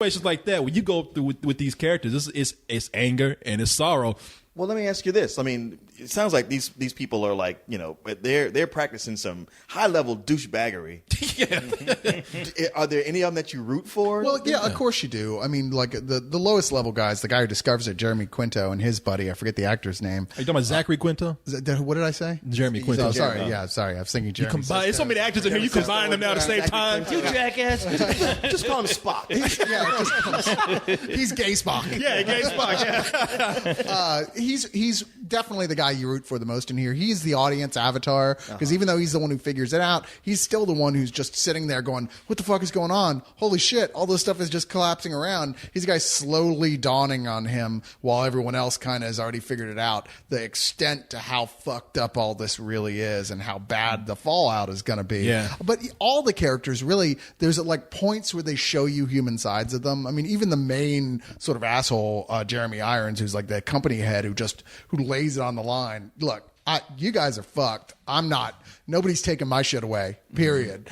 situations like that, when you go through with these characters, it's anger and it's sorrow. Well, let me ask you this. I mean, it sounds like these people are like, they're practicing some high level douchebaggery. Yeah. Are there any of them that you root for? Well, yeah, of course you do. I mean, like the lowest level guys, the guy who discovers it, Jeremy Quinto, and his buddy, I forget the actor's name. Are you talking about Zachary Quinto? What did I say? Jeremy Quinto. Oh, sorry. Yeah, sorry. I was thinking Jeremy. There's so many actors in here. You combine them now at the same time. You jackass. Just call him Spock. He's gay Spock. Yeah, gay Spock. Yeah. He's definitely the guy you root for the most in here. He's the audience avatar because even though he's the one who figures it out, he's still the one who's just sitting there going, "What the fuck is going on? Holy shit! All this stuff is just collapsing around." He's the guy slowly dawning on him while everyone else kind of has already figured it out. The extent to how fucked up all this really is and how bad the fallout is going to be. Yeah. But all the characters really, there's like points where they show you human sides of them. I mean, even the main sort of asshole, Jeremy Irons, who's like the company head who lays it on the line. Look, you guys are fucked. I'm not. Nobody's taking my shit away. Period.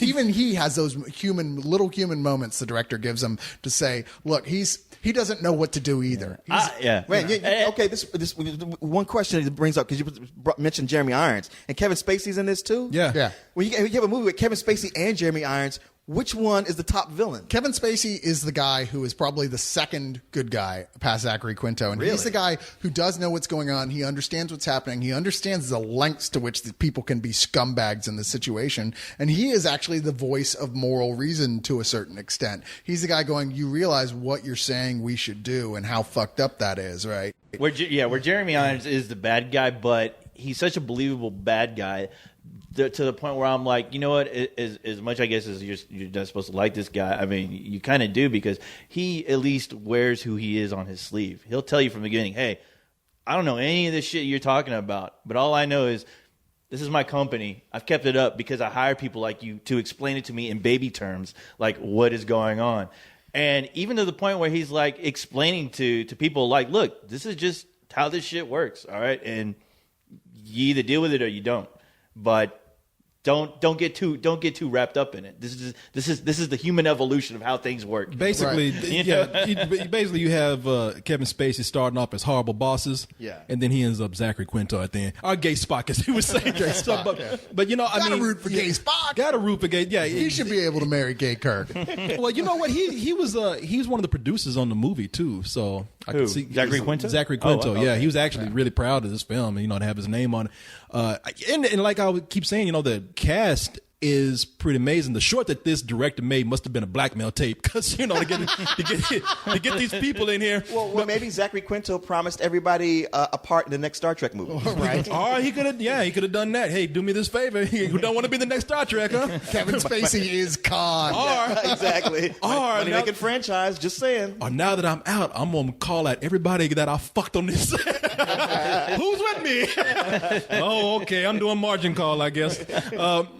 Even he has those little human moments the director gives him to say, look, he doesn't know what to do either. Yeah. Okay, this one question it brings up, because you mentioned Jeremy Irons, and Kevin Spacey's in this too? Yeah. When you have a movie with Kevin Spacey and Jeremy Irons, which one is the top villain? Kevin Spacey is the guy who is probably the second good guy past Zachary Quinto. And he's the guy who does know what's going on. He understands what's happening. He understands the lengths to which the people can be scumbags in this situation. And he is actually the voice of moral reason to a certain extent. He's the guy going, you realize what you're saying we should do and how fucked up that is, right? Where Jeremy Irons is the bad guy, but he's such a believable bad guy to the point where I'm like, you know what? As much, I guess, as you're not supposed to like this guy, I mean, you kind of do, because he at least wears who he is on his sleeve. He'll tell you from the beginning, hey, I don't know any of this shit you're talking about, but all I know is this is my company. I've kept it up because I hire people like you to explain it to me in baby terms, like what is going on. And even to the point where he's like explaining to people like, look, this is just how this shit works, all right? And you either deal with it or you don't. But don't get too wrapped up in it. This is the human evolution of how things work. Basically, basically you have Kevin Spacey starting off as horrible bosses, and then he ends up Zachary Quinto at the end. Or gay Spock, as he would say. But you know, I mean, gotta root for gay Spock. Gotta root for gay. Yeah, he should be able to marry gay Kirk. Well, you know what? He was one of the producers on the movie too. So I can see Zachary Quinto. Zachary Quinto. Okay. Yeah, he was actually really proud of this film, to have his name on it. And like I would keep saying, the cast is pretty amazing. The short that this director made must have been a blackmail tape, because to get these people in here. Well, maybe Zachary Quinto promised everybody a part in the next Star Trek movie, right? Or he could have done that. Hey, do me this favor. You don't want to be the next Star Trek, huh? Kevin Spacey is Khan. Exactly. Or making franchise. Just saying. Or now that I'm out, I'm gonna call out everybody that I fucked on this. Who's with me? Oh, okay. I'm doing margin call, I guess.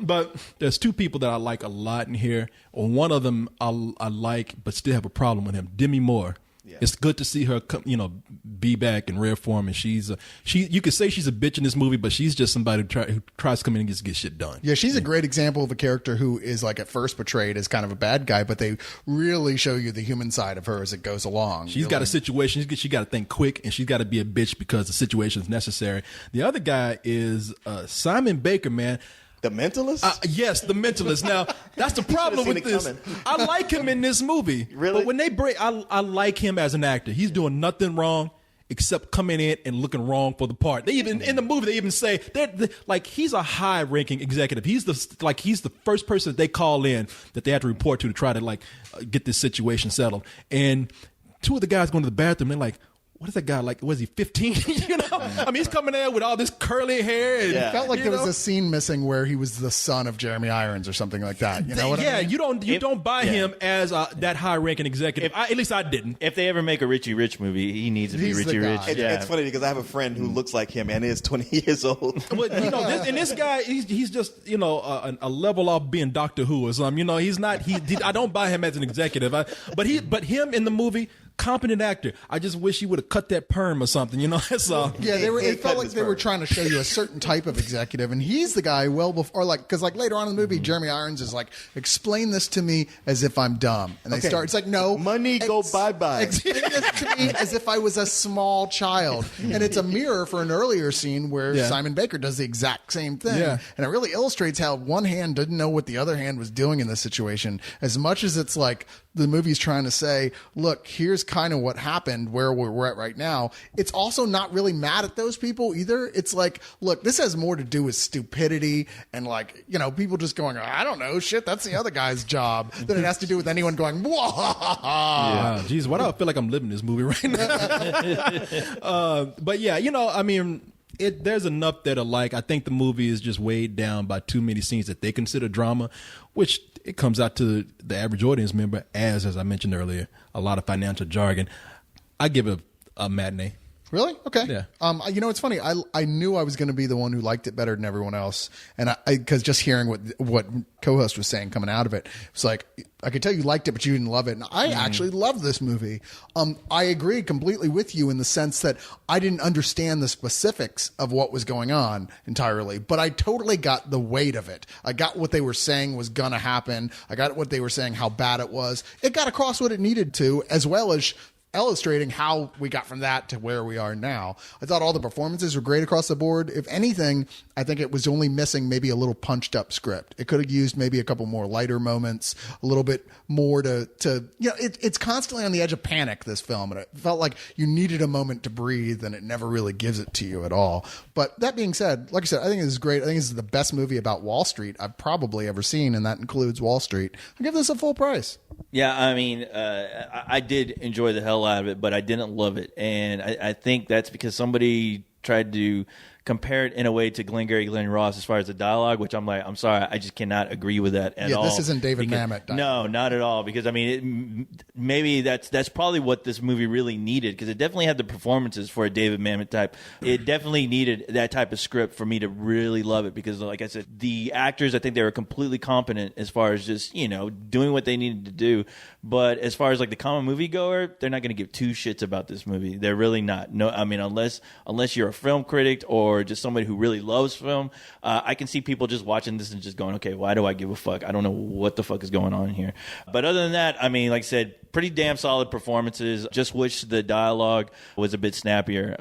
But there's two people that I like a lot in here. One of them I like, but still have a problem with him. Demi Moore. Yeah. It's good to see her, be back in rare form, and you could say she's a bitch in this movie, but she's just somebody who tries to come in and just get shit done. Yeah, she's a great example of a character who is like at first portrayed as kind of a bad guy, but they really show you the human side of her as it goes along. She's got a situation. She got to think quick, and she's got to be a bitch because the situation is necessary. The other guy is Simon Baker, man. The Mentalist? Yes, The Mentalist. Now, that's the problem with this. I like him in this movie. Really? But when they break, I like him as an actor. He's doing nothing wrong except coming in and looking wrong for the part. They even in the movie they even say like he's a high-ranking executive. He's the first person that they call in that they have to report to try to get this situation settled. And two of the guys going to the bathroom, they're like, what is that guy like? Was he 15? I mean, he's coming there with all this curly hair. And, It felt like there was a scene missing where he was the son of Jeremy Irons or something like that. You know what I mean? You don't buy him as that high-ranking executive. At least I didn't. If they ever make a Richie Rich movie, he needs to be Richie Rich. It's funny because I have a friend who looks like him and is 20 years old. But this guy, he's just a level off being Doctor Who or something. He's not. I don't buy him as an executive. But him in the movie competent actor. I just wish he would have cut that perm or something. You know, that's all. Yeah, they were. He It felt cut like his they were fur. trying to show you a certain type of executive, and he's the guy well before, like, because like later on in the movie, Jeremy Irons is like, "Explain this to me as if I'm dumb," and they Okay. start. It's like, no, Money go bye-bye. Explain this to me as if I was a small child, and it's a mirror for an earlier scene where Yeah. Simon Baker does the exact same thing, Yeah. and it really illustrates how one hand didn't know what the other hand was doing in this situation. As much as it's like the movie's trying to say, look, here's kind of what happened where we're at right now. It's also not really mad at those people either. It's like, look, this has more to do with stupidity and like, you know, people just going, I don't know, shit, that's the other guy's job, than it has to do with anyone going, whoa. Wow, geez, why do I feel like I'm living this movie right now? But yeah, you know, I mean, there's enough there to like. I think the movie is just weighed down by too many scenes that they consider drama, which it comes out to the average audience member as I mentioned earlier, a lot of financial jargon. I give it a matinee. Really? Okay. Yeah. You know, it's funny. I knew I was going to be the one who liked it better than everyone else, and because just hearing what co-host was saying coming out of it, it's like I could tell you liked it, but you didn't love it. And I actually loved this movie. I agree completely with you in the sense that I didn't understand the specifics of what was going on entirely, but I totally got the weight of it. I got what they were saying was going to happen. I got what they were saying, how bad it was. It got across what it needed to, as well as illustrating how we got from that to where we are now. I thought all the performances were great across the board. If anything, I think it was only missing maybe a little punched up script. It could have used maybe a couple more lighter moments, a little bit more to you know, it's constantly on the edge of panic, this film, and it felt like you needed a moment to breathe, and it never really gives it to you at all. But that being said, like I said, I think this is great. I think this is the best movie about Wall Street I've probably ever seen, and that includes Wall Street. I give this a full price. Yeah, I mean, I did enjoy the hell out of it, but I didn't love it. And I think that's because somebody tried to compare it in a way to Glengarry Glen Ross as far as the dialogue, which I'm like, I'm sorry, I just cannot agree with that at all. Yeah, this isn't David Because- Mamet dialogue. No, not at all. Because I mean, maybe that's probably what this movie really needed, because it definitely had the performances for a David Mamet type. It definitely needed that type of script for me to really love it, because like I said, the actors, I think they were completely competent as far as just, you know, doing what they needed to do. But as far as like the common moviegoer, they're not going to give two shits about this movie. They're really not. No, I mean, unless you're a film critic or just somebody who really loves film, I can see people just watching this and just going, okay, why do I give a fuck? I don't know what the fuck is going on here. But other than that, I mean, like I said, pretty damn solid performances. Just wish the dialogue was a bit snappier.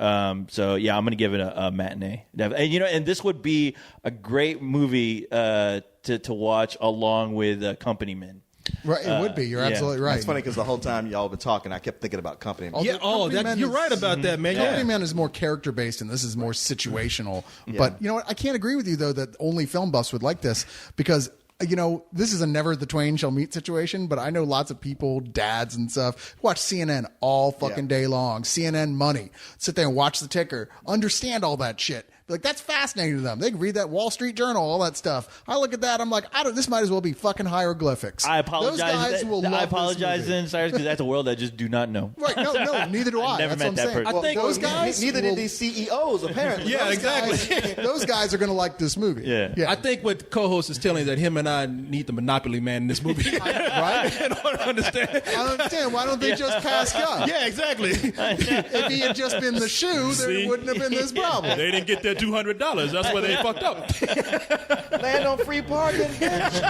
So yeah, I'm going to give it a matinee. And you know, and this would be a great movie to watch along with Company Men. Right, it would be. You're yeah. absolutely right. It's funny because the whole time y'all been talking, I kept thinking about Company. Yeah, Company Men you're is- right about that, man. Company Yeah. Man is more character based, and this is more situational. But you know what? I can't agree with you though that only film buffs would like this, because you know, this is a never the twain shall meet situation, but I know lots of people, dads and stuff, watch CNN all fucking day long. CNN money. Sit there and watch the ticker. Understand all that shit. Be like, that's fascinating to them. They can read that Wall Street Journal, all that stuff. I look at that, I'm like, this might as well be fucking hieroglyphics. I apologize. Those guys will love I this apologize movie. then, Cyrus, because that's a world I just do not know. Right, no, neither do I. never That's met what I'm that saying. person. I think those guys neither will- did these CEOs apparently. Yeah, those exactly. guys- those guys are going to like this movie. Yeah. I think what co-host is telling that him and I need the Monopoly Man in this movie. Right? I don't understand. I don't understand. Why don't they just pass up? Yeah, exactly. If he had just been the shoe, there See? wouldn't have been this problem. They didn't get their $200. That's where they fucked up. Land on free parking, bitch.